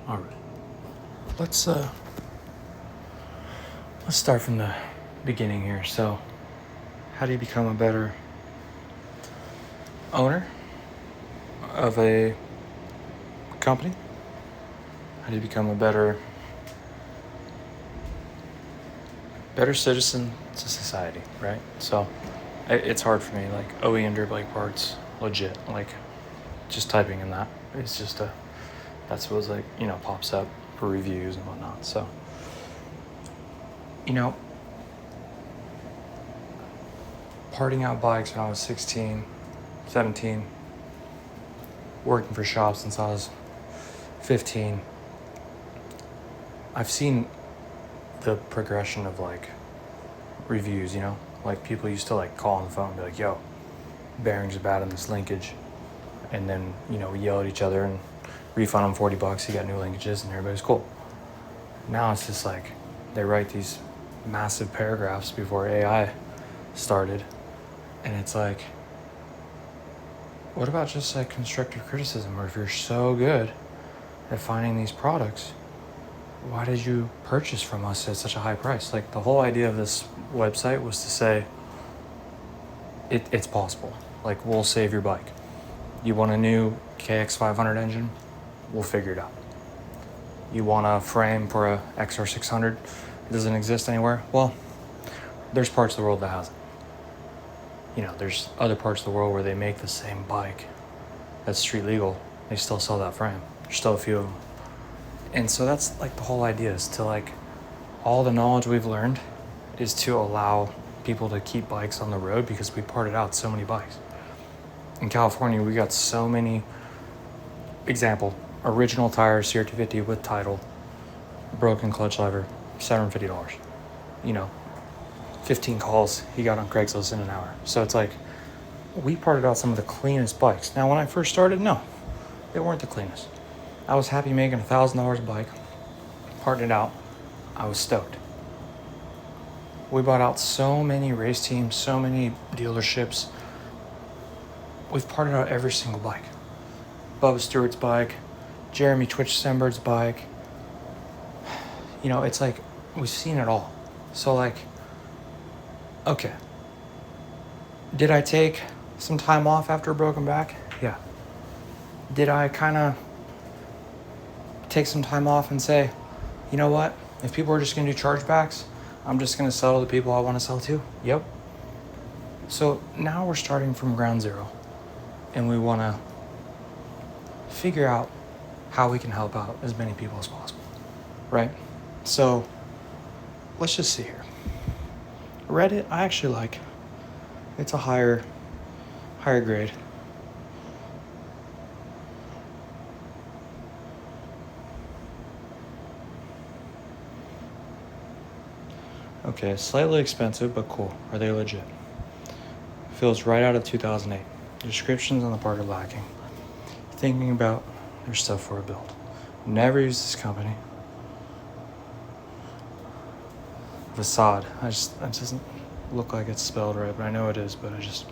All right. Let's start from the beginning here. So, how do you become a better owner of a company? How do you become a better citizen to society, right? So, it's hard for me. Like Oemdirtbikeparts, legit. Like, just typing in that, it's just that's what's like, pops up for reviews and whatnot. So, parting out bikes when I was 16, 17, working for shops since I was 15. I've seen the progression of like reviews, like people used to like call on the phone and be like, yo, bearings are bad in this linkage. And then, we yell at each other and refund them $40. You got new linkages and everybody's cool. Now it's just like they write these massive paragraphs before AI started. And it's like, what about just like constructive criticism? Or if you're so good at finding these products, why did you purchase from us at such a high price? Like the whole idea of this website was to say, it's possible. Like we'll save your bike. You want a new KX500 engine? We'll figure it out. You want a frame for a XR600? It doesn't exist anywhere? Well, there's parts of the world that has it. There's other parts of the world where they make the same bike that's street legal. They still sell that frame. There's still a few of them. And so that's like the whole idea, is to like, all the knowledge we've learned is to allow people to keep bikes on the road, because we parted out so many bikes. In California, we got so many, example, original tire CR250 with title, broken clutch lever, $750. 15 calls he got on Craigslist in an hour. So it's like, we parted out some of the cleanest bikes. Now, when I first started, no, they weren't the cleanest. I was happy making $1,000 a bike, parting it out. I was stoked. We bought out so many race teams, so many dealerships. We've parted out every single bike. Bubba Stewart's bike, Jeremy Twitch Sembert's bike. It's like, we've seen it all. So like, okay. Did I take some time off after a broken back? Yeah. Did I kind of take some time off and say, you know what? If people are just going to do chargebacks, I'm just going to sell to the people I want to sell to? Yep. So now we're starting from ground zero, and we want to figure out how we can help out as many people as possible, right? So let's just see here. Reddit, I actually like. It's a higher grade. Okay, slightly expensive, but cool. Are they legit? Feels right out of 2008. Descriptions on the part are lacking. Thinking about their stuff for a build. Never used this company. Facade. It doesn't look like it's spelled right, but I know it is, but I just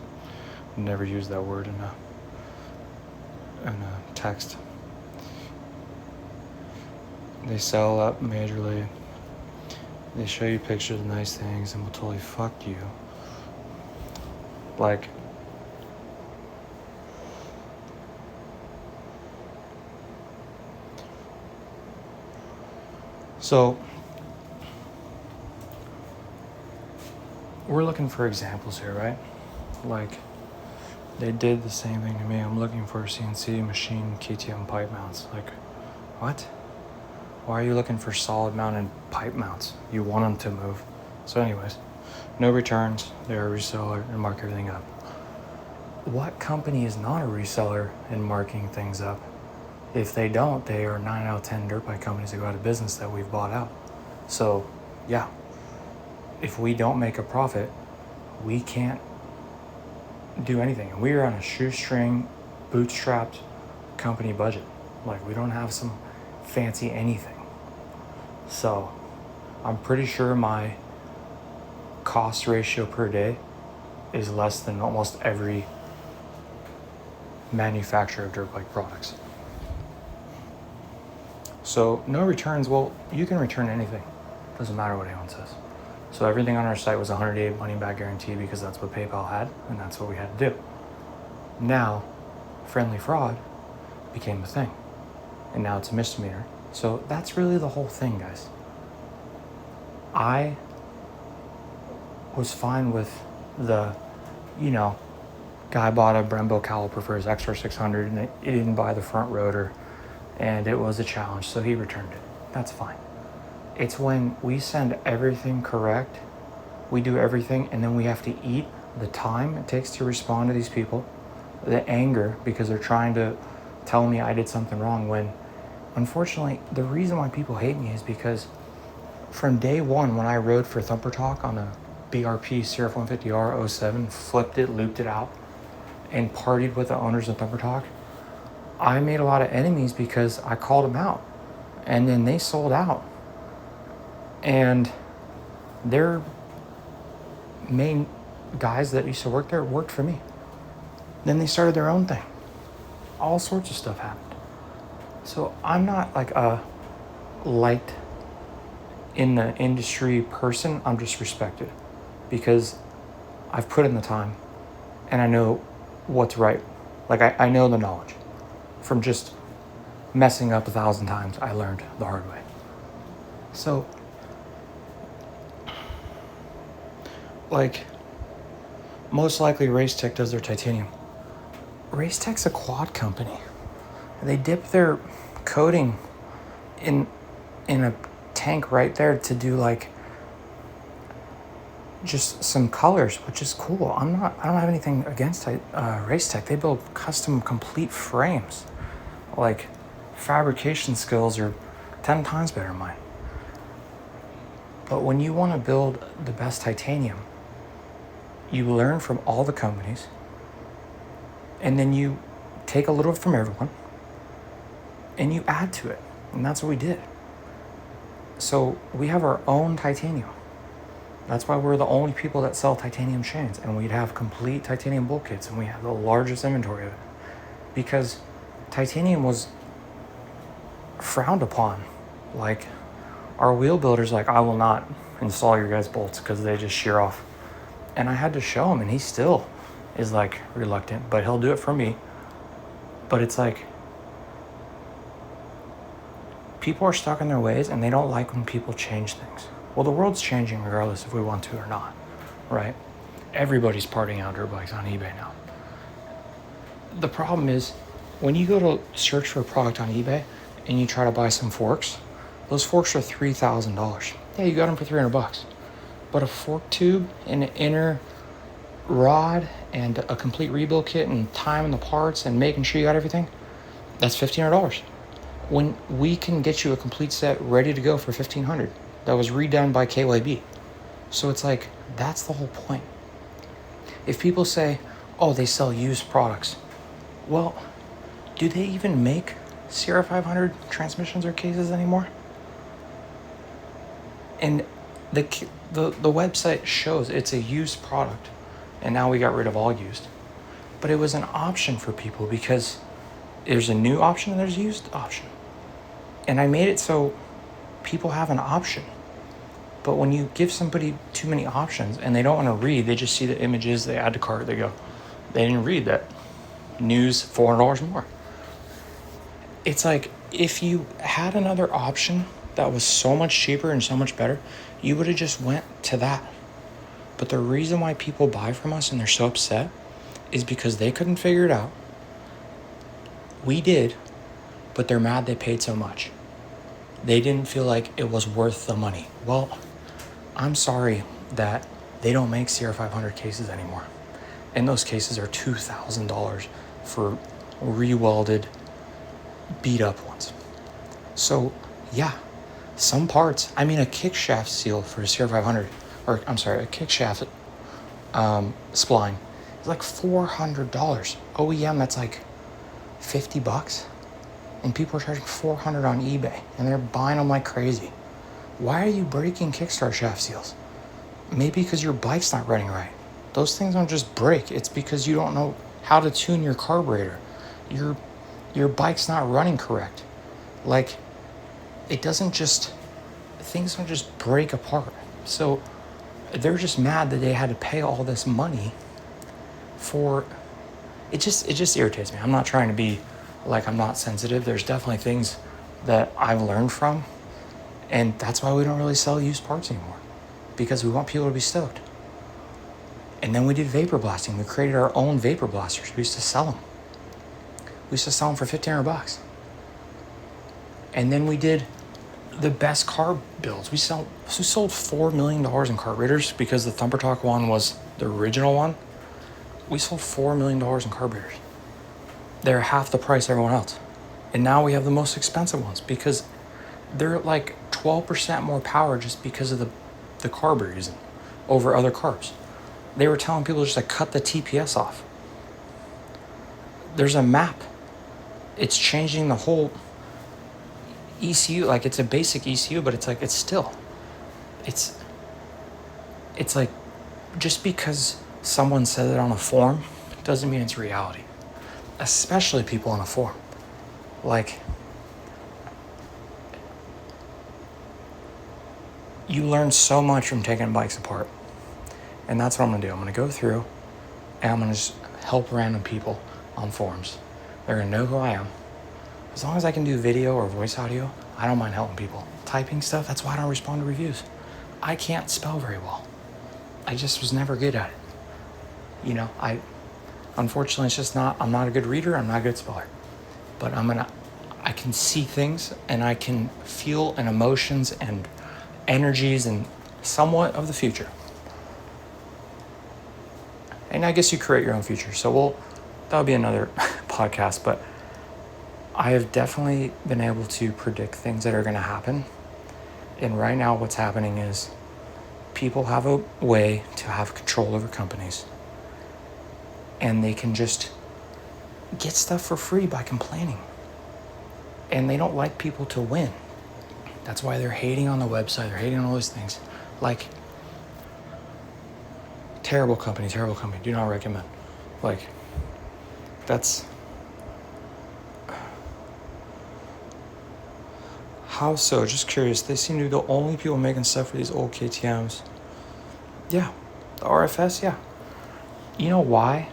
never use that word in a text. They sell up majorly. They show you pictures of nice things and will totally fuck you. Like, so we're looking for examples here, right? Like, they did the same thing to me. I'm looking for CNC machine KTM pipe mounts. Like, what? Why are you looking for solid mounted pipe mounts? You want them to move. So anyways, no returns. They're a reseller and mark everything up. What company is not a reseller and marking things up? If they don't, they are 9 out of 10 dirt bike companies that go out of business that we've bought out. So yeah, if we don't make a profit, we can't do anything. And we are on a shoestring, bootstrapped company budget. Like, we don't have some fancy anything. So I'm pretty sure my cost ratio per day is less than almost every manufacturer of dirt bike products. So no returns. Well, you can return anything. Doesn't matter what anyone says. So everything on our site was 100-day money back guarantee because that's what PayPal had and that's what we had to do. Now, friendly fraud became a thing and now it's a misdemeanor. So that's really the whole thing, guys. I was fine with the, guy bought a Brembo caliper for his XR600 and he didn't buy the front rotor and it was a challenge, so he returned it. That's fine. It's when we send everything correct, we do everything, and then we have to eat the time it takes to respond to these people, the anger because they're trying to tell me I did something wrong when, unfortunately, the reason why people hate me is because from day one when I rode for Thumper Talk on a BRP CRF 150R 07, flipped it, looped it out, and partied with the owners of Thumper Talk, I made a lot of enemies because I called them out. And then they sold out. And their main guys that used to work there worked for me. Then they started their own thing. All sorts of stuff happened. So I'm not like a liked in the industry person. I'm just respected because I've put in the time and I know what's right. Like I know the knowledge. From just messing up 1,000 times, I learned the hard way. So, like, most likely Racetech does their titanium. Racetech's a quad company. They dip their coating in a tank right there to do like just some colors, which is cool. I don't have anything against Racetech. They build custom complete frames. Like, fabrication skills are 10 times better than mine. But when you want to build the best titanium, you learn from all the companies, and then you take a little from everyone, and you add to it. And that's what we did. So we have our own titanium. That's why we're the only people that sell titanium chains, and we'd have complete titanium bolt kits, and we have the largest inventory of it. Because titanium was frowned upon. Like, our wheel builder's like, I will not install your guys' bolts because they just shear off. And I had to show him, and he still is like reluctant, but he'll do it for me. But it's like, people are stuck in their ways and they don't like when people change things. Well, the world's changing regardless if we want to or not, right? Everybody's parting out dirt bikes on eBay now. The problem is, when you go to search for a product on eBay and you try to buy some forks, those forks are $3,000. Yeah, you got them for $300. But a fork tube and an inner rod and a complete rebuild kit and timing the parts and making sure you got everything, that's $1,500. When we can get you a complete set ready to go for $1,500 that was redone by KYB. So it's like, that's the whole point. If people say, oh, they sell used products, well, do they even make CRF 500 transmissions or cases anymore? And the website shows it's a used product, and now we got rid of all used. But it was an option for people because there's a new option and there's a used option. And I made it so people have an option. But when you give somebody too many options and they don't want to read, they just see the images, they add to cart, they go, they didn't read that. News, $400 more. It's like, if you had another option that was so much cheaper and so much better, you would have just went to that. But the reason why people buy from us and they're so upset is because they couldn't figure it out. We did, but they're mad they paid so much. They didn't feel like it was worth the money. Well, I'm sorry that they don't make CR 500 cases anymore. And those cases are $2,000 for re-welded, beat up ones. So yeah, some parts, I mean, a kick shaft seal for a CR 500, or I'm sorry, a kick shaft spline is like $400. OEM, that's like $50. And people are charging $400 on eBay, and they're buying them like crazy. Why are you breaking kickstart shaft seals? Maybe because your bike's not running right. Those things don't just break. It's because you don't know how to tune your carburetor. Your bike's not running correct. Like, it doesn't just, things don't just break apart. So they're just mad that they had to pay all this money for, it just irritates me. I'm not trying to be like I'm not sensitive. There's definitely things that I've learned from, and that's why we don't really sell used parts anymore, because we want people to be stoked. And then we did vapor blasting. We created our own vapor blasters. We used to sell them. We used to sell them for $1,500. And then we did the best carb builds. We sold $4 million in carburetors because the Thumper Talk one was the original one. We sold $4 million in carburetors. They're half the price of everyone else. And now we have the most expensive ones because they're like 12% more power just because of the carb we're using over other carbs. They were telling people just to cut the TPS off. There's a map. It's changing the whole ECU. Like, it's a basic ECU, but it's like, it's like, just because someone said it on a forum doesn't mean it's reality. Especially people on a forum. Like, you learn so much from taking bikes apart. And that's what I'm going to do. I'm going to go through and I'm going to just help random people on forums. They're going to know who I am. As long as I can do video or voice audio, I don't mind helping people. Typing stuff, that's why I don't respond to reviews. I can't spell very well. I just was never good at it. You know, unfortunately, it's just not, I'm not a good reader, I'm not a good speller. But I can see things and I can feel and emotions and energies and somewhat of the future. And I guess you create your own future. So that'll be another podcast, but I have definitely been able to predict things that are going to happen. And right now what's happening is people have a way to have control over companies. And they can just get stuff for free by complaining. And they don't like people to win. That's why they're hating on the website. They're hating on all these things. Like, terrible company, do not recommend. Like, that's, how so? Just curious. They seem to be the only people making stuff for these old KTMs. Yeah, the RFS, yeah. You know why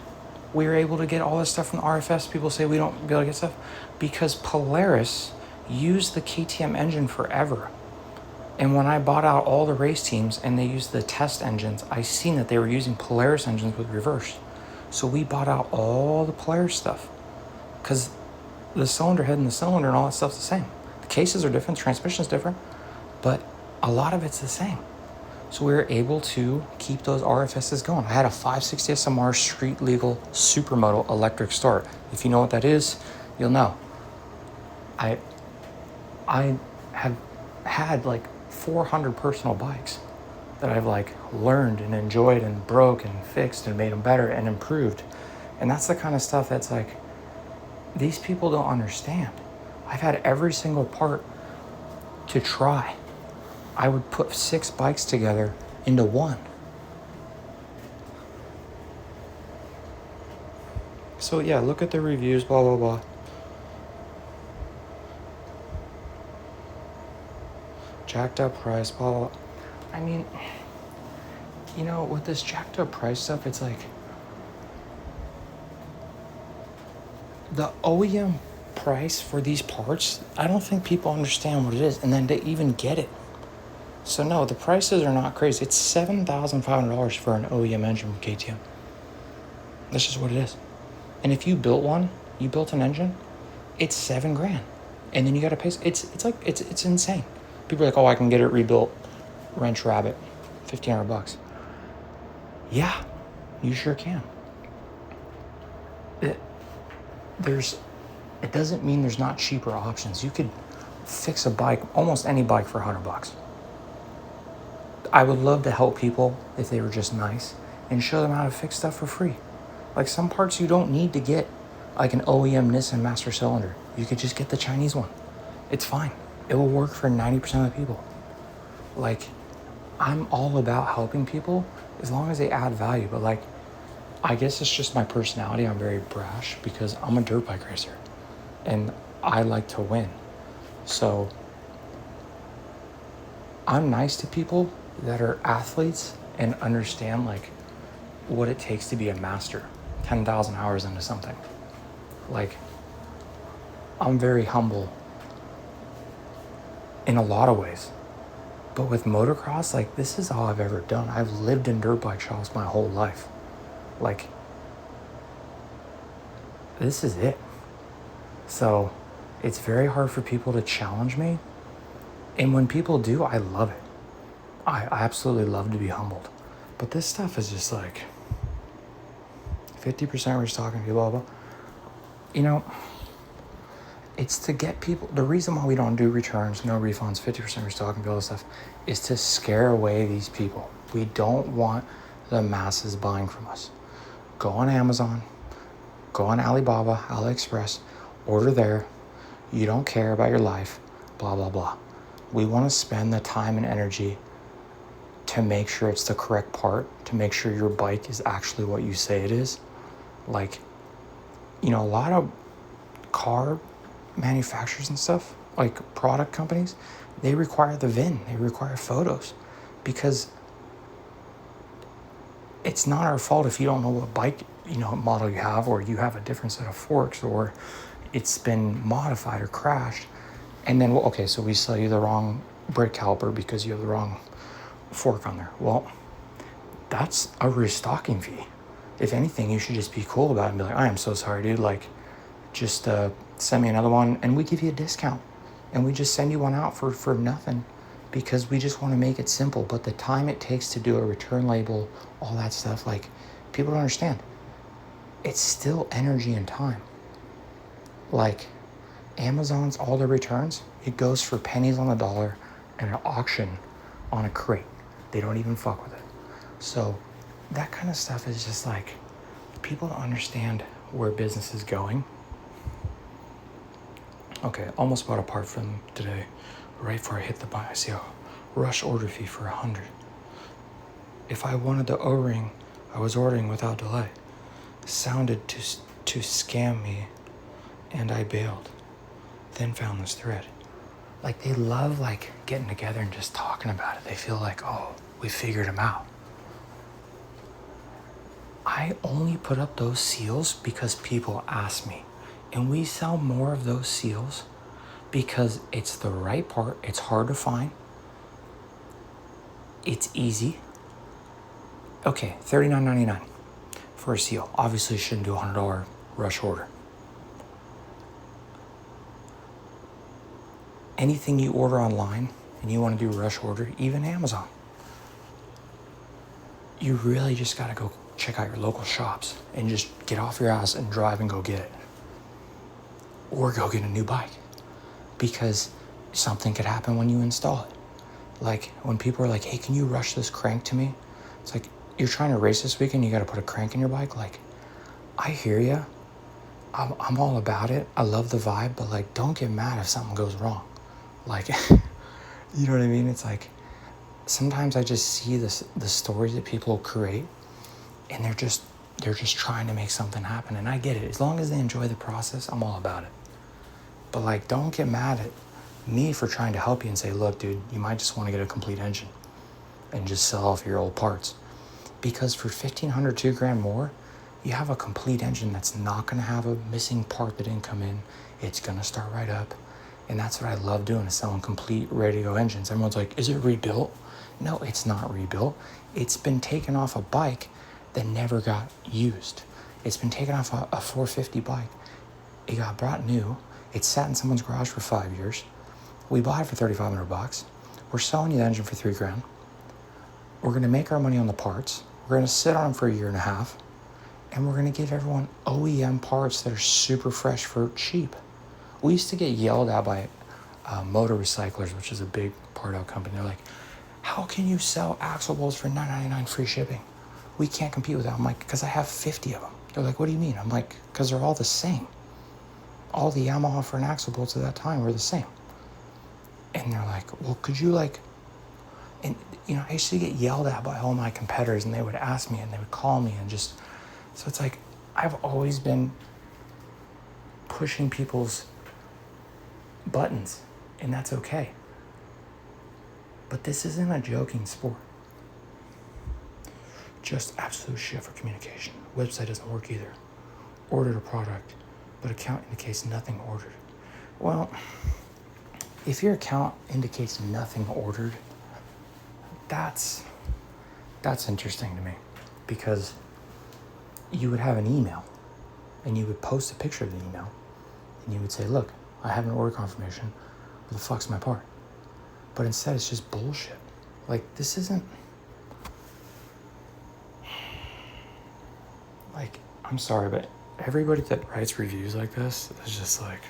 we were able to get all this stuff from the RFS? People say we don't be able to get stuff because Polaris used the KTM engine forever. And when I bought out all the race teams and they used the test engines, I seen that they were using Polaris engines with reverse. So we bought out all the Polaris stuff because the cylinder head and the cylinder and all that stuff's the same. The cases are different, transmission's different, but a lot of it's the same. So we were able to keep those RFSs going. I had a 560 SMR street legal supermoto electric start. If you know what that is, you'll know. I have had like 400 personal bikes that I've like learned and enjoyed and broke and fixed and made them better and improved. And that's the kind of stuff that's like, these people don't understand. I've had every single part to try. I would put 6 bikes together into one. So yeah, look at the reviews, blah, blah, blah. Jacked up price, blah, blah. I mean, you know, with this jacked up price stuff, it's like the OEM price for these parts, I don't think people understand what it is, and then they even get it. So no, the prices are not crazy. It's $7,500 for an OEM engine from KTM. That's just what it is. And if you built an engine, it's $7,000, and then you got to pay. It's insane. People are like, oh, I can get it rebuilt, wrench rabbit, $1,500. Yeah, you sure can. It doesn't mean there's not cheaper options. You could fix a bike, almost any bike, for $100. I would love to help people if they were just nice and show them how to fix stuff for free. Like, some parts you don't need to get like an OEM Nissan Master Cylinder. You could just get the Chinese one. It's fine. It will work for 90% of the people. Like, I'm all about helping people as long as they add value. But like, I guess it's just my personality. I'm very brash because I'm a dirt bike racer and I like to win. So I'm nice to people that are athletes and understand like what it takes to be a master, 10,000 hours into something. Like, I'm very humble in a lot of ways. But with motocross, like, this is all I've ever done. I've lived in dirt bike shops my whole life. Like, this is it. So it's very hard for people to challenge me. And when people do, I love it. I absolutely love to be humbled. But this stuff is just like 50% restocking, blah, blah, blah. You know, it's to get people, the reason why we don't do returns, no refunds, 50% restocking, all this stuff, is to scare away these people. We don't want the masses buying from us. Go on Amazon, go on Alibaba, AliExpress, order there. You don't care about your life, blah, blah, blah. We want to spend the time and energy to make sure it's the correct part, to make sure your bike is actually what you say it is. Like, you know, a lot of car manufacturers and stuff, like product companies, they require the VIN, they require photos, because it's not our fault if you don't know what bike, you know, model you have, or you have a different set of forks, or it's been modified or crashed. And then, well, okay, so we sell you the wrong brake caliper because you have the wrong fork on there. Well, that's a restocking fee. If anything, you should just be cool about it and be like, I am so sorry, dude. Like, just send me another one, and we give you a discount. And we just send you one out for nothing, because we just want to make it simple. But the time it takes to do a return label, all that stuff, like, people don't understand. It's still energy and time. Like, Amazon's, all their returns, it goes for pennies on the dollar and an auction on a crate. They don't even fuck with it. So that kind of stuff is just like, people don't understand where business is going. Okay, almost bought a part from today. Right before I hit the buy, I see a rush order fee for $100. If I wanted the O-ring, I was ordering without delay. Sounded to scam me, and I bailed. Then found this thread. Like, they love like getting together and just talking about it. They feel like, oh, we figured them out. I only put up those seals because people ask me. And we sell more of those seals because it's the right part. It's hard to find. It's easy. Okay, $39.99 for a seal. Obviously, shouldn't do a $100 rush order. Anything you order online and you want to do a rush order, even Amazon, you really just got to go check out your local shops and just get off your ass and drive and go get it. Or go get a new bike, because something could happen when you install it. Like, when people are like, hey, can you rush this crank to me? It's like, you're trying to race this weekend, you got to put a crank in your bike. Like, I hear you. I'm all about it. I love the vibe, but like, don't get mad if something goes wrong. Like, you know what I mean? It's like, sometimes I just see the stories that people create, and they're just trying to make something happen. And I get it. As long as they enjoy the process, I'm all about it. But like, don't get mad at me for trying to help you and say, look, dude, you might just want to get a complete engine and just sell off your old parts. Because for $1,500, $2,000 more, you have a complete engine that's not going to have a missing part that didn't come in. It's going to start right up. And that's what I love doing, is selling complete, ready-to-go engines. Everyone's like, is it rebuilt? No, it's not rebuilt. It's been taken off a bike that never got used. It's been taken off a 450 bike. It got brought new. It sat in someone's garage for 5 years. We bought it for $3,500. We're selling you the engine for $3,000. We're going to make our money on the parts. We're going to sit on them for a year and a half. And we're going to give everyone OEM parts that are super fresh for cheap. We used to get yelled at by motor recyclers, which is a big part out company. They're like, how can you sell axle bolts for $9.99 free shipping? We can't compete with that. I'm like, because I have 50 of them. They're like, what do you mean? I'm like, because they're all the same. All the Yamaha front axle bolts at that time were the same. And they're like, well, could you like, and you know, I used to get yelled at by all my competitors, and they would ask me, and they would call me, and just, so it's like, I've always been pushing people's buttons, and that's okay. But this isn't a joking sport. Just absolute shit for communication. Website doesn't work either. Ordered a product, but account indicates nothing ordered. Well, if your account indicates nothing ordered, that's interesting to me, because you would have an email and you would post a picture of the email and you would say, look, I have an order confirmation. Where the fuck's my part? But instead it's just bullshit. Like, this isn't, like, I'm sorry, but everybody that writes reviews like this is just like,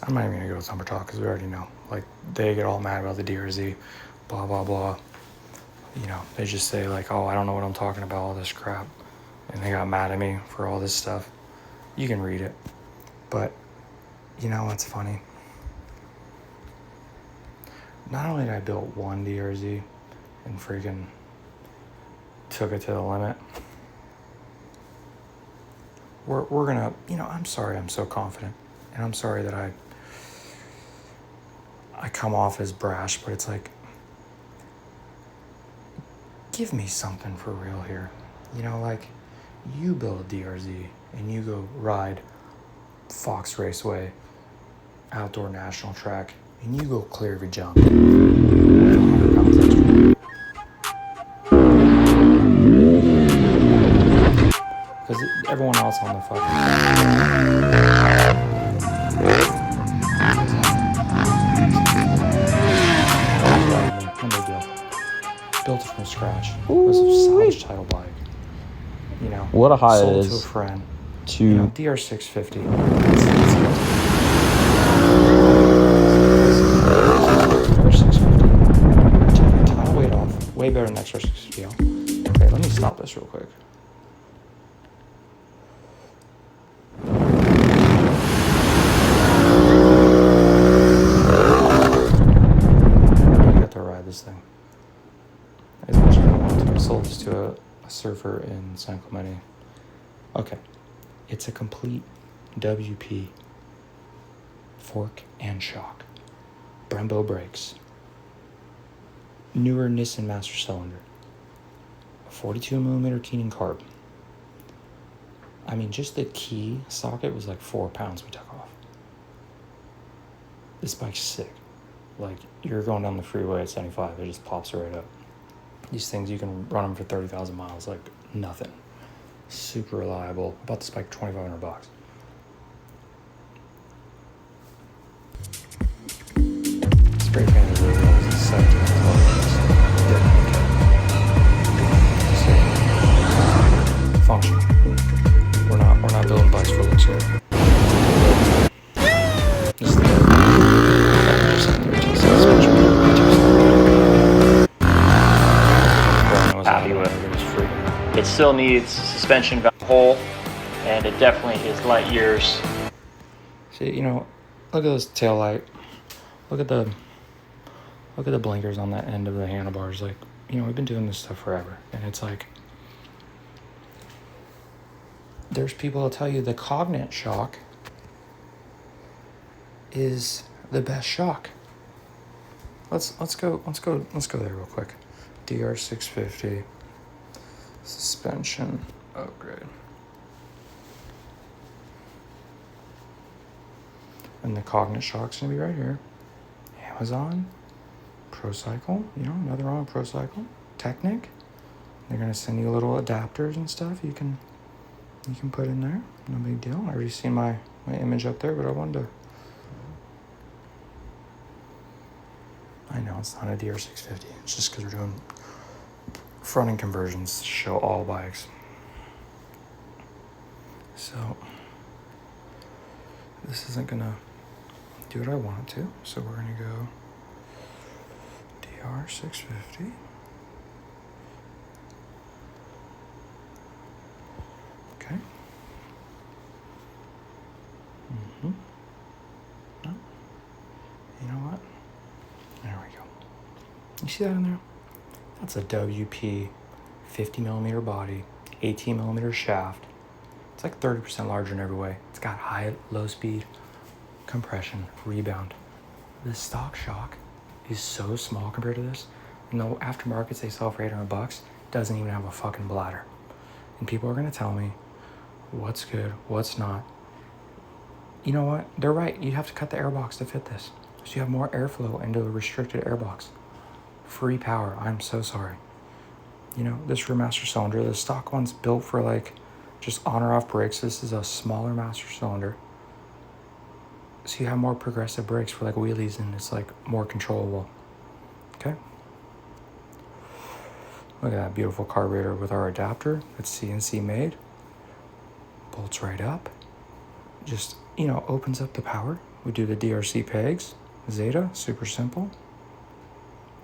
I'm not even gonna go with number talk because we already know. Like, they get all mad about the DRZ, blah, blah, blah. You know, they just say like, oh, I don't know what I'm talking about, all this crap. And they got mad at me for all this stuff. You can read it. But, you know what's funny? Not only did I build one DRZ and freaking took it to the limit, we're gonna, you know, I'm sorry I'm so confident. And I'm sorry that I come off as brash, but it's like, give me something for real here. You know, like, you build a DRZ and you go ride Fox Raceway, outdoor national track, and you go clear every jump. Because everyone else on the fucking... No big deal. Built it from scratch. It was a salvage title bike. You know, what a high sold it is to a friend. to, you know, DR650. DR650. Took a ton of weight off. Way better than the XR650L. Okay, let me stop this real quick. I got to ride this thing as much as I wanted to. I sold this to a surfer in San Clemente. Okay, it's a complete WP fork and shock, Brembo brakes, newer Nissan master cylinder, a 42mm Keenan carb. I mean, just the key socket was like 4 pounds we took off. This bike's sick. Like, you're going down the freeway at 75, it just pops right up. These things, you can run them for 30,000 miles like nothing. Super reliable. I bought this bike $2,500. Spray painted wheel wells is $17,000. Function. We're not building bikes for looks here. This is the happy with. It still needs suspension valve hole, and it definitely is light years. See, you know, look at this tail light. Look at the blinkers on that end of the handlebars. Like, you know, we've been doing this stuff forever, and it's like, there's people that'll tell you the Cognate shock is the best shock. Let's go there real quick. DR650 suspension upgrade. And the Cognate shock's gonna be right here. Amazon, ProCycle, you know, nothing wrong with ProCycle. Technic, they're gonna send you little adapters and stuff you can put in there. No big deal. I already seen my image up there, but I wanted to. I know it's not a DR650. It's just because we're doing front end conversions to show all bikes. So this isn't gonna do what I want it to. So we're gonna go DR650. Okay. No. You know what? There we go. You see that in there? That's a WP 50mm body, 18mm shaft. It's like 30% larger in every way. It's got high, low speed compression, rebound. The stock shock is so small compared to this. And the aftermarkets they sell for $800 doesn't even have a fucking bladder. And people are gonna tell me what's good, what's not. You know what? They're right. You have to cut the airbox to fit this. So you have more airflow into a restricted airbox. Free power. I'm so sorry. You know, this rear master cylinder, the stock one's built for like just on or off brakes. This is a smaller master cylinder. So you have more progressive brakes for like wheelies and it's like more controllable. Okay? Look at that beautiful carburetor with our adapter. It's CNC made. Bolts right up. Just, you know, opens up the power. We do the DRC pegs. Zeta, super simple.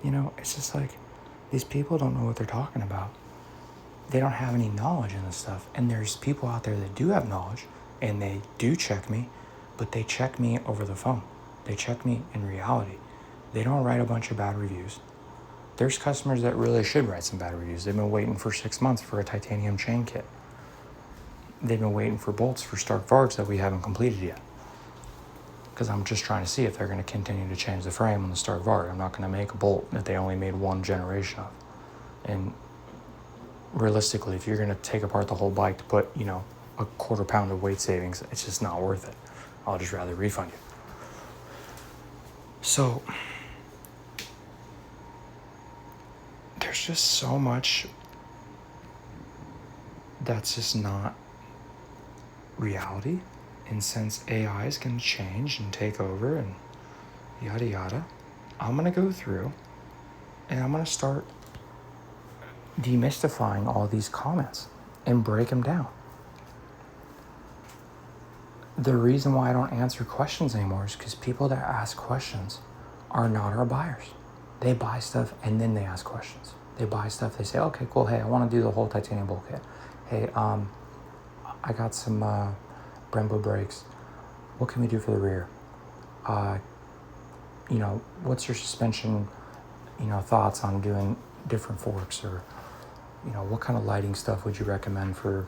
You know, it's just like, these people don't know what they're talking about. They don't have any knowledge in this stuff. And there's people out there that do have knowledge, and they do check me, but they check me over the phone. They check me in reality. They don't write a bunch of bad reviews. There's customers that really should write some bad reviews. They've been waiting for 6 months for a titanium chain kit. They've been waiting for bolts for Stark Vargs that we haven't completed yet. Because I'm just trying to see if they're going to continue to change the frame on the Stark Varg. I'm not going to make a bolt that they only made one generation of. And realistically, if you're going to take apart the whole bike to put, you know, a quarter pound of weight savings, it's just not worth it. I'll just rather refund you. So there's just so much that's just not reality. And since AI is going to change and take over and yada yada, I'm going to go through and I'm going to start demystifying all these comments and break them down. The reason why I don't answer questions anymore is because people that ask questions are not our buyers. They buy stuff and then they ask questions. They buy stuff, they say, okay, cool, hey, I want to do the whole titanium bulkhead. Hey, I got some Brembo brakes. What can we do for the rear? You know, what's your suspension, you know, thoughts on doing different forks? Or, you know, what kind of lighting stuff would you recommend for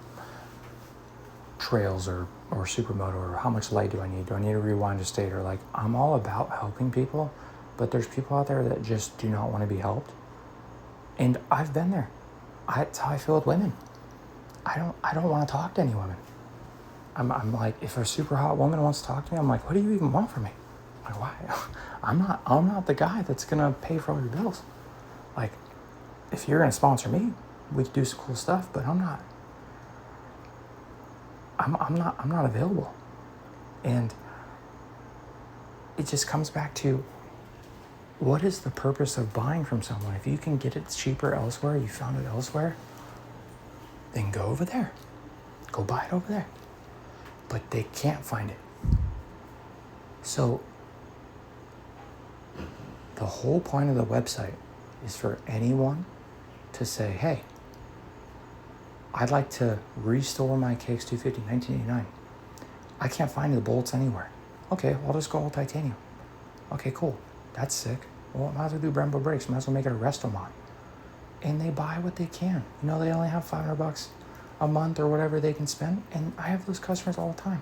trails or supermoto? Or how much light do I need? Do I need to rewind a stator? Like, I'm all about helping people, but there's people out there that just do not want to be helped. And I've been there. That's how I feel with women. I don't want to talk to any women. I'm like, if a super hot woman wants to talk to me, I'm like, what do you even want from me? I'm like, why? I'm not the guy that's gonna pay for all your bills. Like, if you're gonna sponsor me, we could do some cool stuff, but I'm not available. And it just comes back to, what is the purpose of buying from someone? If you can get it cheaper elsewhere, you found it elsewhere, then go over there. Go buy it over there. But they can't find it. So the whole point of the website is for anyone to say, hey, I'd like to restore my KX250 1989. I can't find the bolts anywhere. Okay, well, I'll just go all titanium. Okay, cool. That's sick. Well, I might as well do Brembo brakes. Might as well make it a resto mod. And they buy what they can. You know, they only have $500 a month or whatever they can spend. And I have those customers all the time.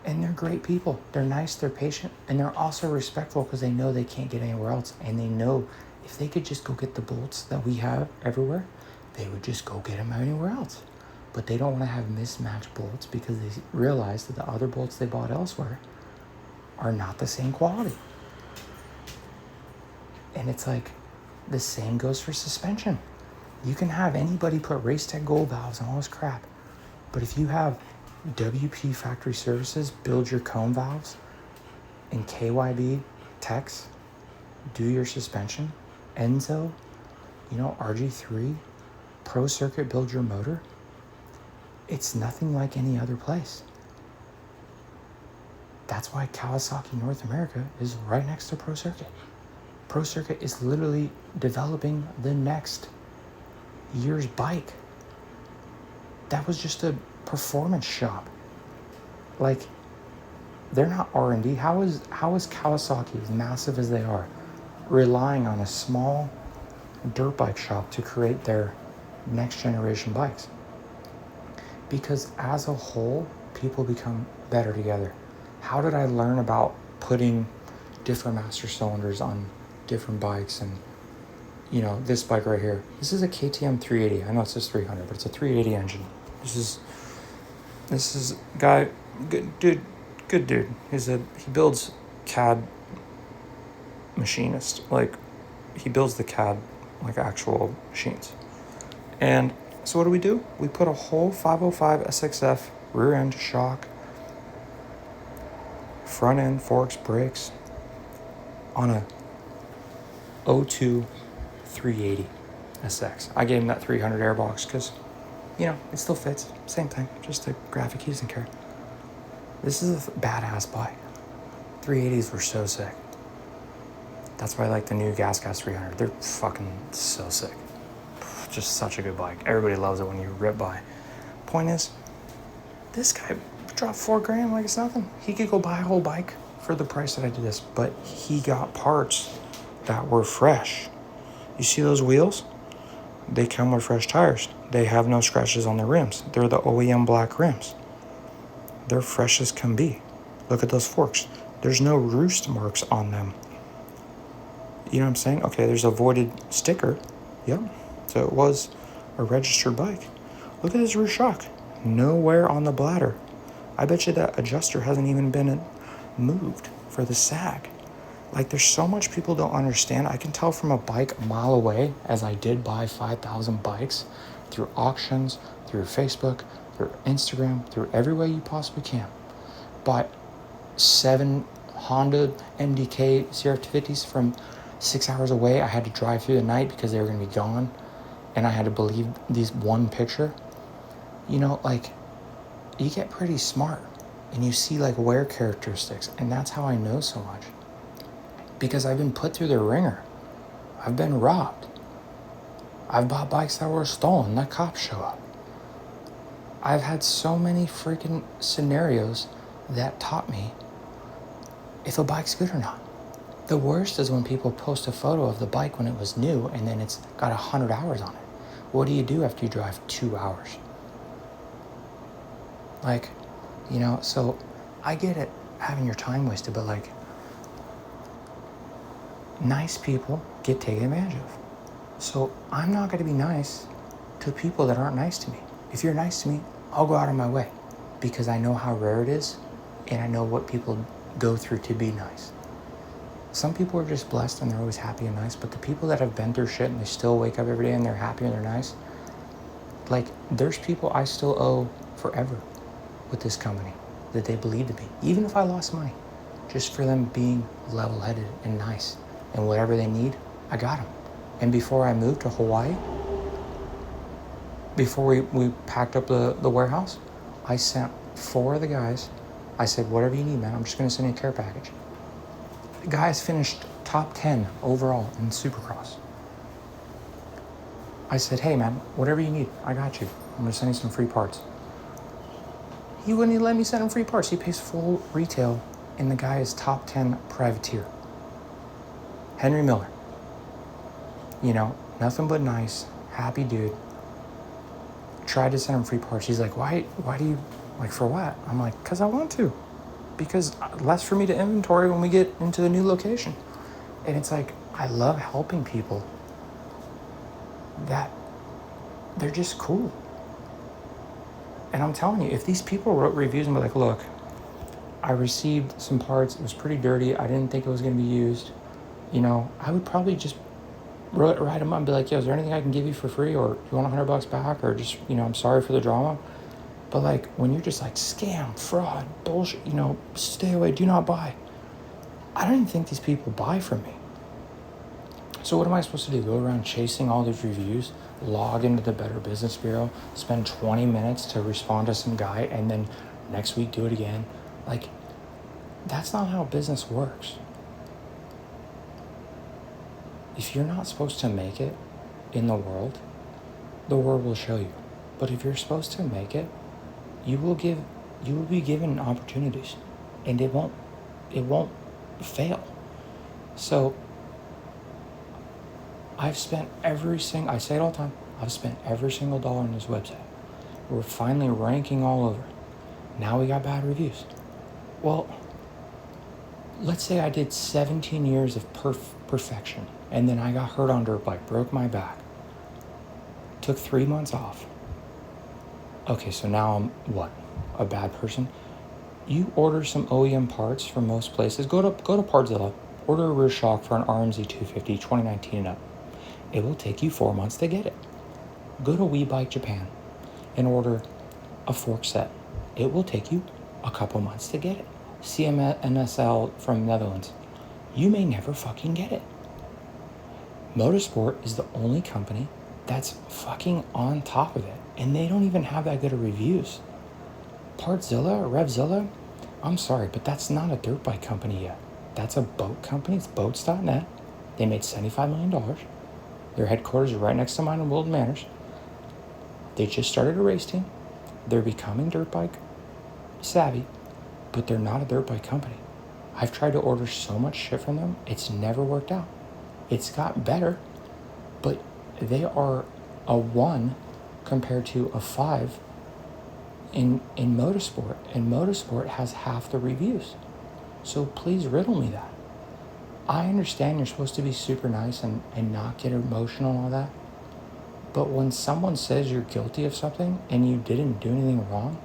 And they're great people. They're nice, they're patient, and they're also respectful because they know they can't get anywhere else. And they know if they could just go get the bolts that we have everywhere, they would just go get them anywhere else. But they don't want to have mismatched bolts because they realize that the other bolts they bought elsewhere are not the same quality. And it's like, the same goes for suspension. You can have anybody put Racetech Gold valves and all this crap, but if you have WP Factory Services build your cone valves and KYB Techs do your suspension, Enzo, you know, RG3, Pro Circuit build your motor, it's nothing like any other place. That's why Kawasaki North America is right next to Pro Circuit. Pro Circuit is literally developing the next year's bike. That was just a performance shop. Like, they're not R&D. How is Kawasaki, as massive as they are, relying on a small dirt bike shop to create their next generation bikes? Because as a whole, people become better together. How did I learn about putting different master cylinders on different bikes? And, you know, this bike right here, this is a KTM 380. I know it says 300, but it's a 380 engine. This is guy, good dude. He builds CAD machinist. Like, he builds the CAD, like, actual machines. And so what do? We put a whole 505 SXF rear end shock, front end, forks, brakes on a 02 380 SX. I gave him that 300 airbox because, you know, it still fits. Same thing, just a graphic he doesn't care. This is a badass bike. 380s were so sick. That's why I like the new Gas 300. They're fucking so sick. Just such a good bike. Everybody loves it when you rip by. Point is, this guy dropped $4,000 like it's nothing. He could go buy a whole bike for the price that I did this, but he got parts that were fresh. You see those wheels? They come with fresh tires. They have no scratches on the rims. They're the OEM black rims. They're fresh as can be. Look at those forks. There's no roost marks on them. You know what I'm saying? Okay, there's a voided sticker. Yep. So it was a registered bike. Look at his rear shock. Nowhere on the bladder. I bet you that adjuster hasn't even been moved for the sag. Like, there's so much people don't understand. I can tell from a bike a mile away, as I did buy 5,000 bikes through auctions, through Facebook, through Instagram, through every way you possibly can. Bought 7 Honda MDK CRF250s from 6 hours away. I had to drive through the night because they were going to be gone. And I had to believe these one picture. You know, like, you get pretty smart. And you see, like, wear characteristics. And that's how I know so much. Because I've been put through the ringer. I've been robbed. I've bought bikes that were stolen. The cops show up. I've had so many freaking scenarios that taught me if a bike's good or not. The worst is when people post a photo of the bike when it was new and then it's got 100 hours on it. What do you do after you drive 2 hours? Like, you know, so I get it, having your time wasted, but like, nice people get taken advantage of. So I'm not going to be nice to people that aren't nice to me. If you're nice to me, I'll go out of my way because I know how rare it is and I know what people go through to be nice. Some people are just blessed and they're always happy and nice, but the people that have been through shit and they still wake up every day and they're happy and they're nice, like, there's people I still owe forever with this company that they believed in me, even if I lost money, just for them being level-headed and nice. And whatever they need, I got them. And before I moved to Hawaii, before we packed up the warehouse, I sent 4 of the guys. I said, whatever you need, man, I'm just going to send you a care package. The guys finished top 10 overall in Supercross. I said, hey, man, whatever you need, I got you. I'm going to send you some free parts. He wouldn't even let me send him free parts. He pays full retail, and the guy is top 10 privateer. Henry Miller. You know, nothing but nice, happy dude. Tried to send him free parts. He's like, why do you, like, for what? I'm like, because I want to. Because less for me to inventory when we get into the new location. And it's like, I love helping people that they're just cool. And I'm telling you, if these people wrote reviews and were like, look, I received some parts, it was pretty dirty, I didn't think it was going to be used, you know, I would probably just write them up and be like, yo, is there anything I can give you for free, or you want $100 back, or just, you know, I'm sorry for the drama. But like, when you're just like, scam, fraud, bullshit, you know, stay away, do not buy. I don't even think these people buy from me. So what am I supposed to do? Go around chasing all these reviews, log into the Better Business Bureau, spend 20 minutes to respond to some guy, and then next week do it again? Like, that's not how business works. If you're not supposed to make it in the world will show you. But if you're supposed to make it, you will be given opportunities, and it won't fail. So I've spent I say it all the time, I've spent every single dollar on this website. We're finally ranking all over. Now we got bad reviews. Well, let's say I did 17 years of perfection, and then I got hurt on dirt bike, broke my back, took 3 months off. Okay, so now I'm what? A bad person? You order some OEM parts from most places. Go to Partzilla, order a rear shock for an RMZ 250 2019 and up. It will take you 4 months to get it. Go to We Bike Japan and order a fork set. It will take you a couple months to get it. CMNSL from Netherlands. You may never fucking get it. Motorsport is the only company that's fucking on top of it, and they don't even have that good of reviews. Partzilla or Revzilla, I'm sorry, but that's not a dirt bike company yet. That's a boat company. It's boats.net. They made $75 million. Their headquarters are right next to mine in Wilton Manors. They just started a race team. They're becoming dirt bike savvy, but they're not a dirt bike company. I've tried to order so much shit from them. It's never worked out. It's got better, but they are a 1 compared to a 5 in motorsport, and motorsport has half the reviews. So please riddle me that. I understand you're supposed to be super nice and not get emotional and all that, but when someone says you're guilty of something and you didn't do anything wrong,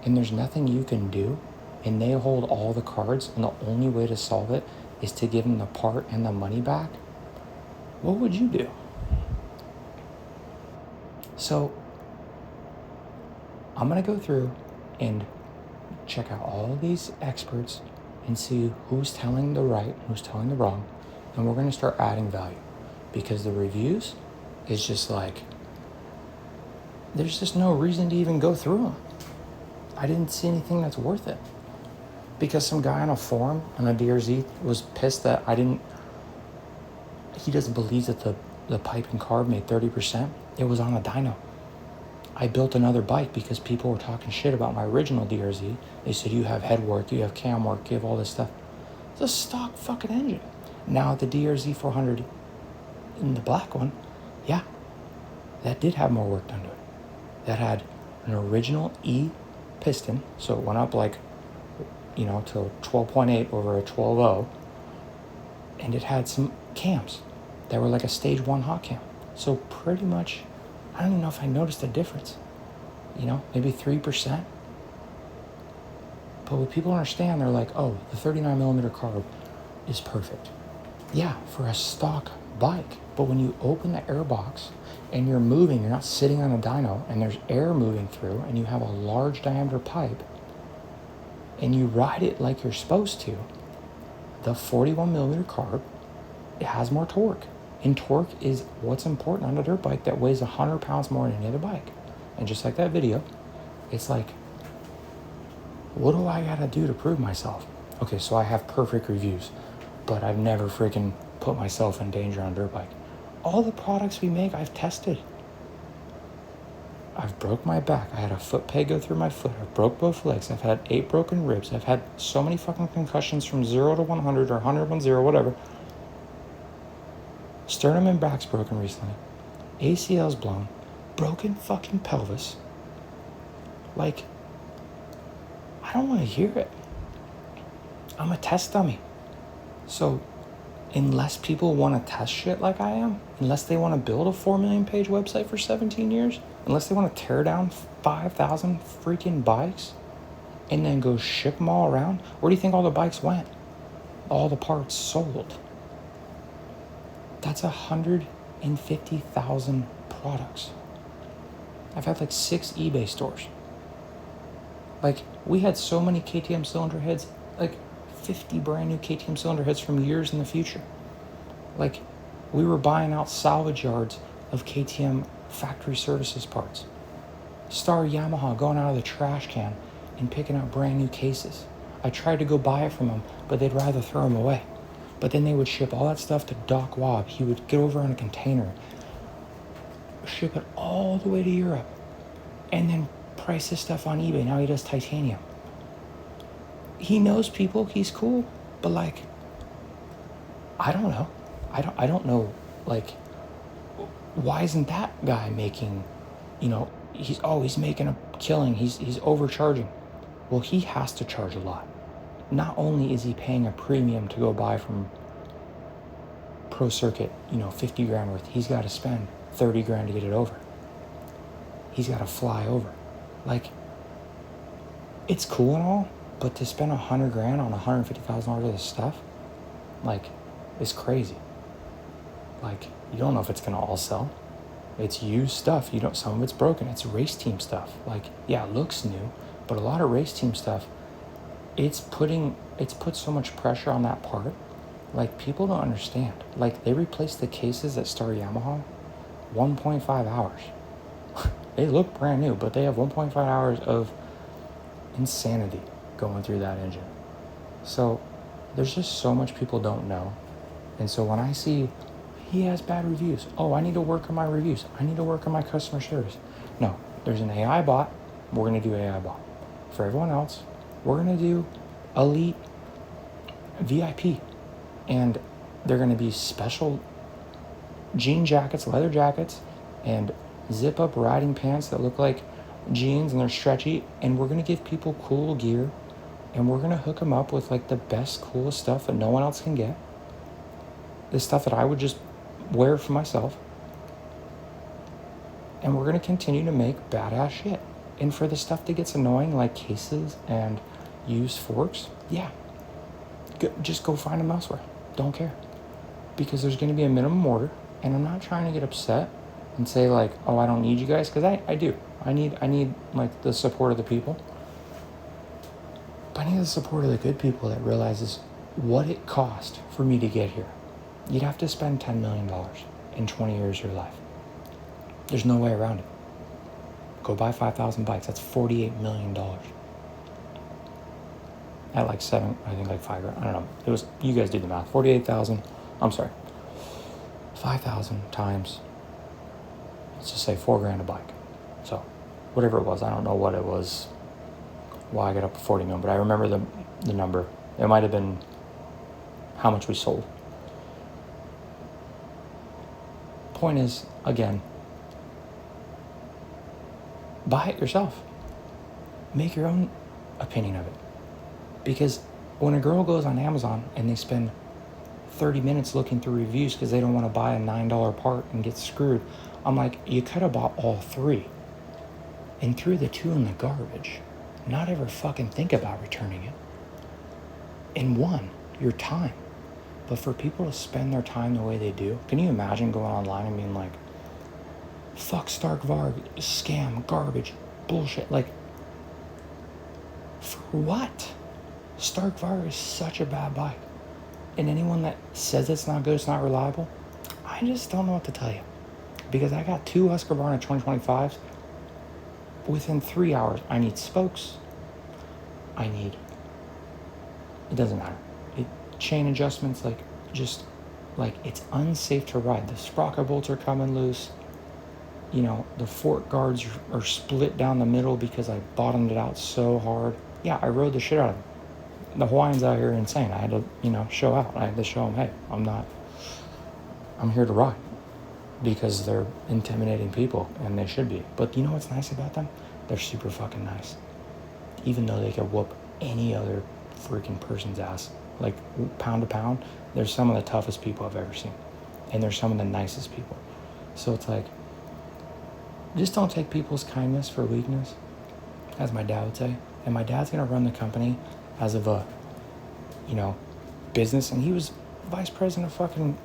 and there's nothing you can do, and they hold all the cards, and the only way to solve it is to give them the part and the money back, what would you do? So I'm going to go through and check out all these experts and see who's telling the right, who's telling the wrong, and we're going to start adding value, because the reviews is just like, there's just no reason to even go through them. I didn't see anything that's worth it. Because some guy on a forum on a DRZ was pissed that he doesn't believe that the pipe and carb made 30%. It was on a dyno. I built another bike because people were talking shit about my original DRZ. They said, you have head work, you have cam work, you have all this stuff. It's a stock fucking engine. Now the DRZ 400 in the black one, yeah, that did have more work done to it. That had an original E piston, so it went up like, to 12.8 over a 12.0, and it had some cams that were like a stage 1 hot cam. So pretty much, I don't even know if I noticed a difference, maybe 3%. But what people understand, they're like, oh, the 39 millimeter carb is perfect. Yeah, for a stock bike. But when you open the air box and you're moving, you're not sitting on a dyno, and there's air moving through, and you have a large diameter pipe, and you ride it like you're supposed to, the 41 millimeter carb, it has more torque. And torque is what's important on a dirt bike that weighs 100 pounds more than any other bike. And just like that video, it's like, what do I gotta do to prove myself? Okay, so I have perfect reviews, but I've never freaking put myself in danger on a dirt bike. All the products we make, I've tested. I've broke my back. I had a foot peg go through my foot. I've broke both legs. I've had 8 broken ribs. I've had so many fucking concussions from 0 to 100 or 100, 10, whatever. Sternum and back's broken recently. ACL's blown. Broken fucking pelvis. Like, I don't want to hear it. I'm a test dummy. So, unless people want to test shit like I am, unless they want to build a 4 million page website for 17 years, unless they want to tear down 5,000 freaking bikes and then go ship them all around, where do you think all the bikes went? All the parts sold. That's 150,000 products. I've had like 6 eBay stores. Like, we had so many KTM cylinder heads, like 50 brand new KTM cylinder heads from years in the future. Like, we were buying out salvage yards of KTM factory services parts. Star Yamaha going out of the trash can and picking out brand new cases. I tried to go buy it from them, but they'd rather throw them away. But then they would ship all that stuff to Doc Wobb. He would get over on a container, ship it all the way to Europe, and then price his stuff on eBay. Now he does titanium. He knows people, he's cool, but like, I don't know. I don't know, like, why isn't that guy making, he's making a killing, he's overcharging. Well, he has to charge a lot. not only is he paying a premium to go buy from Pro Circuit, 50 grand worth, he's got to spend 30 grand to get it over. He's got to fly over. Like, it's cool and all, but to spend 100 grand on $150,000 worth of stuff, like, is crazy. Like, you don't know if it's going to all sell. It's used stuff. Some of it's broken. It's race team stuff. Like, yeah, it looks new, but a lot of race team stuff, it's put so much pressure on that part. Like, people don't understand. Like, they replaced the cases at Star Yamaha 1.5 hours. They look brand new, but they have 1.5 hours of insanity going through that engine. So there's just so much people don't know. And so when I see he has bad reviews, oh, I need to work on my reviews, I need to work on my customer service. No, there's an AI bot. We're going to do AI bot. For everyone else, we're going to do elite VIP. And they're going to be special jean jackets, leather jackets, and zip up riding pants that look like jeans and they're stretchy. And we're going to give people cool gear, and we're going to hook them up with like the best, coolest stuff that no one else can get. The stuff that I would just wear for myself. And we're going to continue to make badass shit. And for the stuff that gets annoying, like cases and used forks, yeah, just go find them elsewhere. Don't care. Because there's going to be a minimum order, and I'm not trying to get upset and say like, oh, I don't need you guys, because I do. I need like the support of the people. But I need the support of the good people that realizes what it cost for me to get here. You'd have to spend $10 million in 20 years of your life. There's no way around it. Go buy 5,000 bikes. That's $48 million. At like 7, I think like 5 grand. I don't know. It was, you guys do the math. 48,000. I'm sorry. 5,000 times, let's just say 4 grand a bike. So whatever it was, I don't know what it was, why I got up to 40 million, but I remember the number. It might have been how much we sold. Point is, again, buy it yourself. Make your own opinion of it. Because when a girl goes on Amazon and they spend 30 minutes looking through reviews because they don't want to buy a $9 part and get screwed, I'm like, you could have bought all 3 and threw the 2 in the garbage. Not ever fucking think about returning it. And 1, your time. But for people to spend their time the way they do, can you imagine going online and being like, fuck Stark Varg, scam, garbage, bullshit. Like, for what? Stark Varg is such a bad bike. And anyone that says it's not good, it's not reliable, I just don't know what to tell you. Because I got 2 Husqvarna 2025s. Within 3 hours, I need spokes. It doesn't matter. Chain adjustments, it's unsafe to ride. The sprocket bolts are coming loose. The fork guards are split down the middle because I bottomed it out so hard. Yeah, I rode the shit out of them. The Hawaiians out here are insane. I had to, show out. I had to show them, hey, I'm here to ride. Because they're intimidating people, and they should be. But you know what's nice about them? They're super fucking nice. Even though they could whoop any other freaking person's ass. Like, pound to pound, they're some of the toughest people I've ever seen. And they're some of the nicest people. So it's like, just don't take people's kindness for weakness, as my dad would say. And my dad's going to run the company as of a, business. And he was vice president of fucking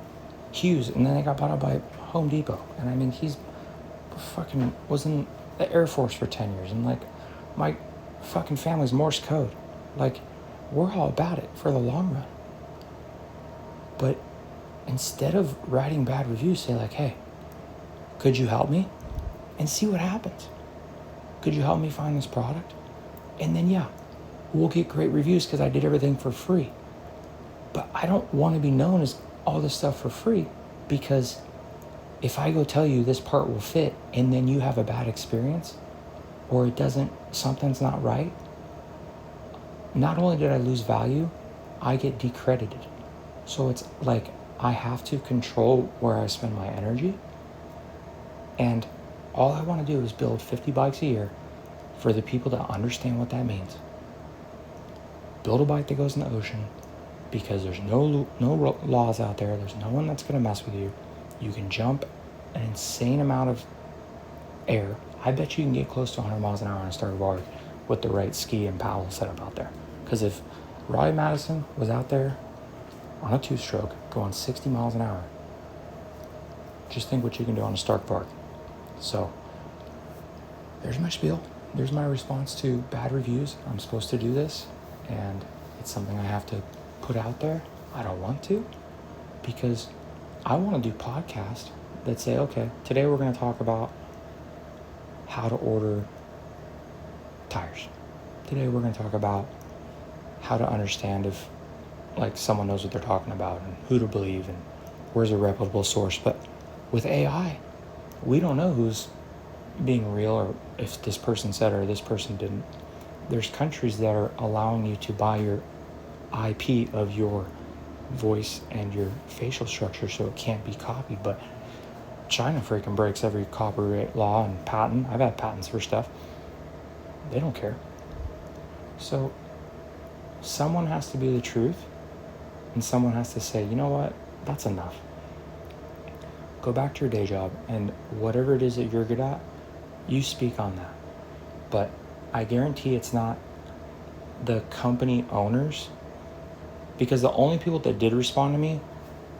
Hughes. And then they got bought out by Home Depot. And I mean, he's fucking was in the Air Force for 10 years. And like, my fucking family's Morse code. Like, we're all about it for the long run. But instead of writing bad reviews, say like, hey, could you help me? And see what happens. Could you help me find this product? And then, yeah, we'll get great reviews because I did everything for free. But I don't want to be known as all this stuff for free, because if I go tell you this part will fit and then you have a bad experience, or something's not right, not only did I lose value, I get decredited. So it's like, I have to control where I spend my energy. And all I want to do is build 50 bikes a year for the people that understand what that means. build a bike that goes in the ocean because there's no laws out there. There's no one that's going to mess with you. You can jump an insane amount of air. I bet you can get close to 100 miles an hour on a starter bar with the right ski and paddle setup out there. Because if Roddy Madison was out there on a two-stroke going 60 miles an hour, just think what you can do on a Stark Park. So there's my spiel. There's my response to bad reviews. I'm supposed to do this, and it's something I have to put out there. I don't want to, because I want to do podcasts that say, okay, today we're going to talk about how to order tires. Today we're going to talk about how to understand if like someone knows what they're talking about and who to believe and where's a reputable source. But with AI, we don't know who's being real or if this person said or this person didn't. There's countries that are allowing you to buy your IP of your voice and your facial structure so it can't be copied. But China freaking breaks every copyright law and patent. I've had patents for stuff. They don't care. So someone has to be the truth, and someone has to say, you know what, that's enough. Go back to your day job, and whatever it is that you're good at, you speak on that. But I guarantee it's not the company owners, because the only people that did respond to me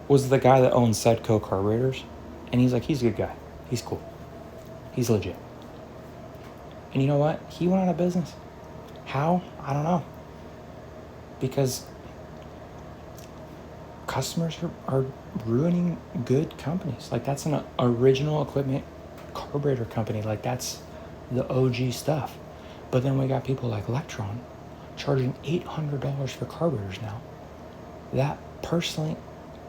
was the guy that owns Sedco carburetors, and he's like, he's a good guy. He's cool. He's legit. And you know what? He went out of business. How? I don't know. Because customers are ruining good companies. Like, that's an original equipment carburetor company. Like, that's the OG stuff. But then we got people like Electron charging $800 for carburetors now. That, personally,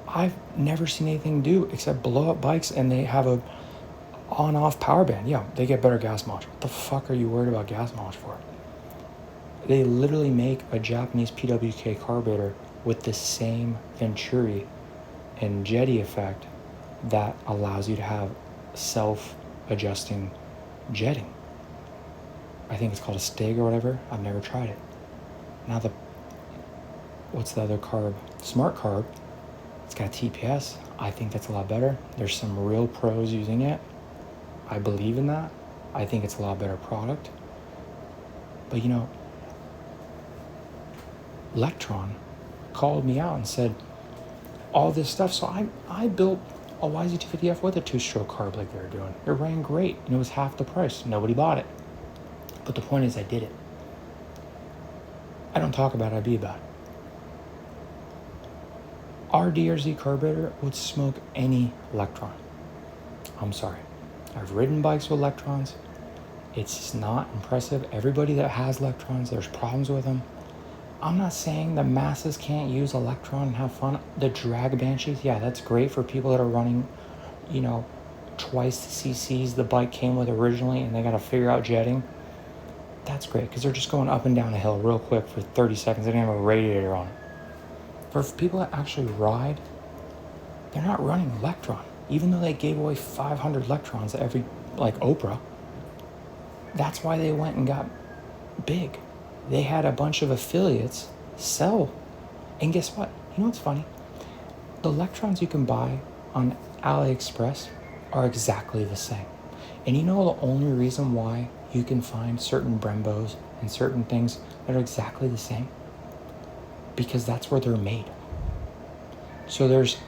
I've never seen anything do except blow up bikes, and they have a on-off power band. Yeah, they get better gas mileage. What the fuck are you worried about gas mileage for? They literally make a Japanese PWK carburetor with the same Venturi and jetty effect that allows you to have self-adjusting jetting. I think it's called a Stig or whatever. I've never tried it. Now what's the other carb? Smart Carb. It's got TPS. I think that's a lot better. There's some real pros using it. I believe in that. I think it's a lot better product. But you know, Electron called me out and said all this stuff. So I built a YZ250F with a two-stroke carb like they were doing. It ran great, and it was half the price. Nobody bought it. But the point is, I did it. I don't talk about it, I be about it. Our DRZ carburetor would smoke any Electron. I'm sorry. I've ridden bikes with Electrons. It's not impressive. Everybody that has Electrons, there's problems with them. I'm not saying the masses can't use Electron and have fun. The drag Banshees, yeah, that's great for people that are running, you know, twice the CCs the bike came with originally, and they got to figure out jetting. That's great, because they're just going up and down a hill real quick for 30 seconds. They don't have a radiator on it. For people that actually ride, they're not running Electron. Even though they gave away 500 Electrons to every, like Oprah, that's why they went and got big. They had a bunch of affiliates sell. And guess what? You know what's funny? The Electrons you can buy on AliExpress are exactly the same. And you know the only reason why you can find certain Brembos and certain things that are exactly the same? Because that's where they're made. So there's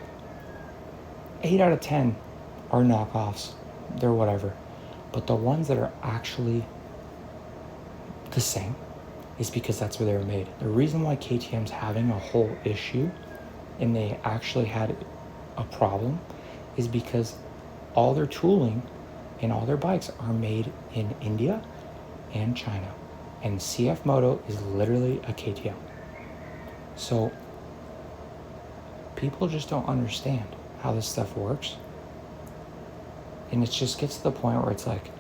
8 out of 10 are knockoffs. They're whatever. But the ones that are actually the same is because that's where they were made. The reason why KTM's having a whole issue and they actually had a problem is because all their tooling and all their bikes are made in India and China. And CF Moto is literally a KTM. So people just don't understand how this stuff works. And it just gets to the point where it's like,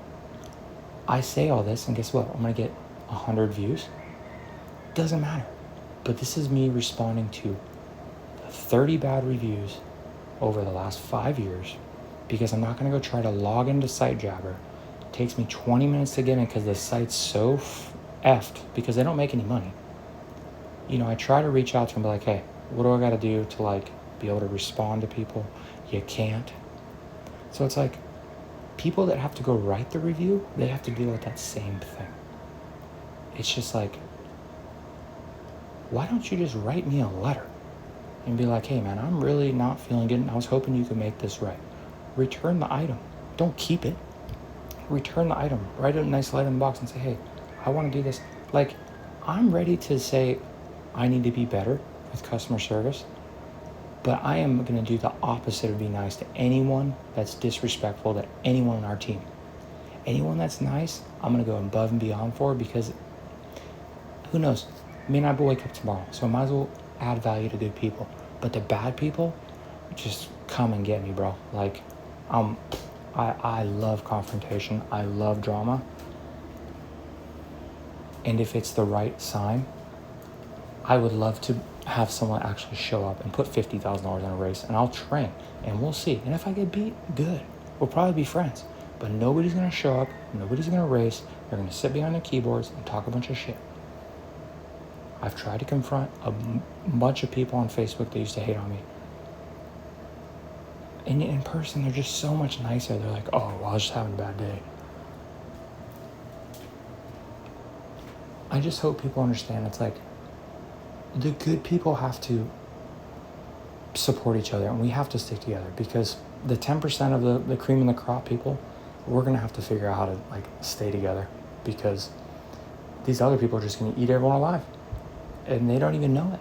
I say all this and guess what? I'm going to get 100 views. Doesn't matter. But this is me responding to 30 bad reviews over the last 5 years because I'm not going to go try to log into SiteJabber. It takes me 20 minutes to get in because the site's so effed because they don't make any money. I try to reach out to them, be like, hey, what do I got to do to like be able to respond to people? You can't. So it's like people that have to go write the review, they have to deal with that same thing. It's just like, why don't you just write me a letter and be like, hey man, I'm really not feeling good. I was hoping you could make this right. Return the item. Don't keep it. Return the item. Write a nice letter in the box and say, hey, I want to do this. Like, I'm ready to say I need to be better with customer service, but I am going to do the opposite of be nice to anyone that's disrespectful to anyone on our team. Anyone that's nice, I'm going to go above and beyond for, because who knows? I may not wake up tomorrow, so I might as well add value to good people. But the bad people, just come and get me, bro. Like, I love confrontation. I love drama. And if it's the right sign, I would love to have someone actually show up and put $50,000 in a race, and I'll train, and we'll see. And if I get beat, good. We'll probably be friends. But nobody's going to show up. Nobody's going to race. They're going to sit behind their keyboards and talk a bunch of shit. I've tried to confront a bunch of people on Facebook that used to hate on me. And in person, they're just so much nicer. They're like, oh, well, I was just having a bad day. I just hope people understand it's like, the good people have to support each other, and we have to stick together, because the 10% of the cream of the crop people, we're going to have to figure out how to like stay together, because these other people are just going to eat everyone alive, and they don't even know it.